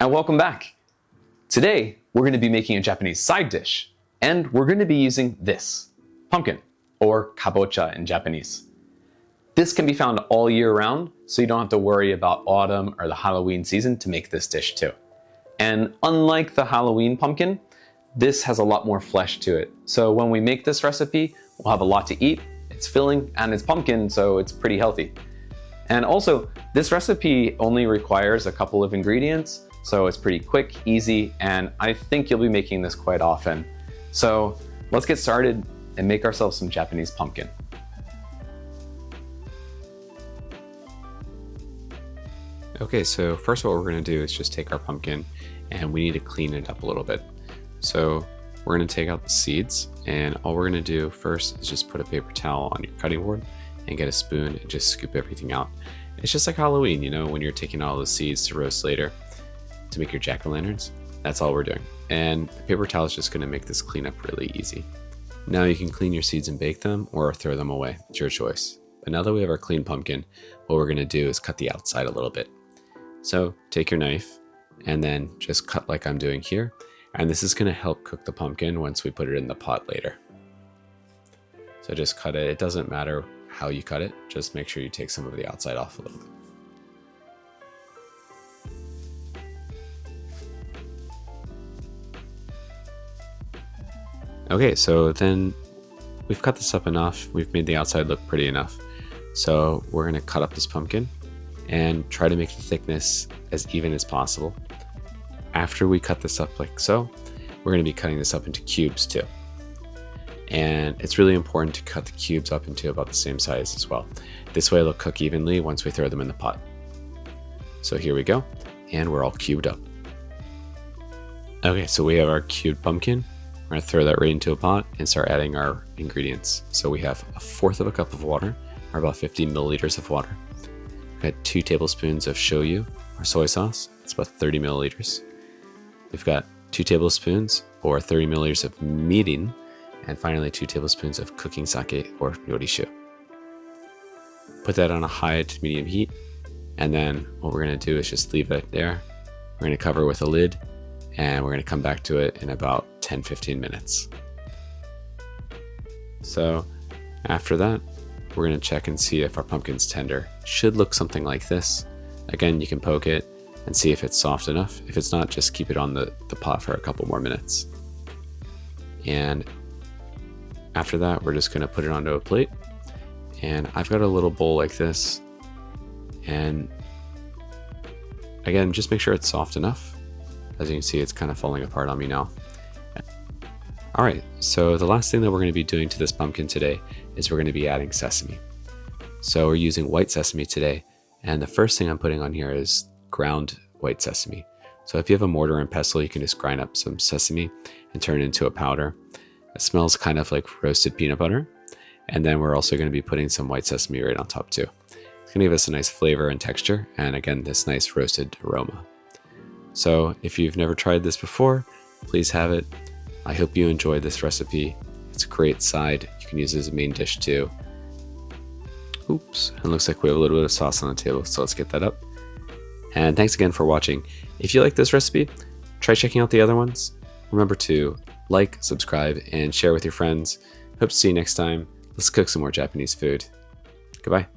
and welcome back. Today, we're going to be making a Japanese side dish, and we're going to be using this, pumpkin, or kabocha in Japanese. This can be found all year round, so you don't have to worry about autumn or the Halloween season to make this dish too. And unlike the Halloween pumpkin, this has a lot more flesh to it. So when we make this recipe, we'll have a lot to eat, it's filling, and it's pumpkin, so it's pretty healthy. And also, this recipe only requires a couple of ingredients, so it's pretty quick, easy, and I think you'll be making this quite often. So let's get started and make ourselves some Japanese pumpkin. Okay, so first what we're going to do is just take our pumpkin and we need to clean it up a little bit. So we're going to take out the seeds, and all we're going to do first is just put a paper towel on your cutting board and get a spoon and just scoop everything out. It's just like Halloween, you know, when you're taking all the seeds to roast later to make your jack-o'-lanterns. That's all we're doing. And the paper towel is just going to make this cleanup really easy. Now you can clean your seeds and bake them or throw them away. It's your choice. But now that we have our clean pumpkin, what we're going to do is cut the outside a little bit. So take your knife and then just cut like I'm doing here. And this is going to help cook the pumpkin once we put it in the pot later. So just cut it. It doesn't matter how you cut it. Just make sure you take some of the outside off a little bit. Okay, so then we've cut this up enough. We've made the outside look pretty enough. So we're going to cut up this pumpkin and try to make the thickness as even as possible. After we cut this up like so, we're going to be cutting this up into cubes too. And it's really important to cut the cubes up into about the same size as well. This way they'll cook evenly once we throw them in the pot. So here we go, and we're all cubed up. Okay, so we have our cubed pumpkin. We're going to throw that right into a pot and start adding our ingredients. So we have 1/4 cup of water, or about 50 milliliters of water. We've got 2 tablespoons of shoyu, or soy sauce. It's about 30 milliliters. We've got 2 tablespoons, or 30 milliliters of mirin, and finally 2 tablespoons of cooking sake, or nourishing. Put that on a high to medium heat, and then what we're going to do is just leave it there. We're going to cover with a lid, and we're going to come back to it in about 10-15 minutes. So after that, we're going to check and see if our pumpkin's tender. Should look something like this. Again, you can poke it and see if it's soft enough. If it's not, just keep it on the pot for a couple more minutes. And after that, we're just going to put it onto a plate. And I've got a little bowl like this. And again, just make sure it's soft enough. As you can see, it's kind of falling apart on me now. All right, so the last thing that we're going to be doing to this pumpkin today is we're going to be adding sesame. So we're using white sesame today. And the first thing I'm putting on here is ground white sesame. So if you have a mortar and pestle, you can just grind up some sesame and turn it into a powder. It smells kind of like roasted peanut butter. And then we're also going to be putting some white sesame right on top too. It's going to give us a nice flavor and texture, and again, this nice roasted aroma. So if you've never tried this before, please have it. I hope you enjoyed this recipe. It's a great side. You can use it as a main dish too. Oops, it looks like we have a little bit of sauce on the table, so let's get that up. And thanks again for watching. If you like this recipe, try checking out the other ones. Remember to like, subscribe, and share with your friends. Hope to see you next time. Let's cook some more Japanese food. Goodbye.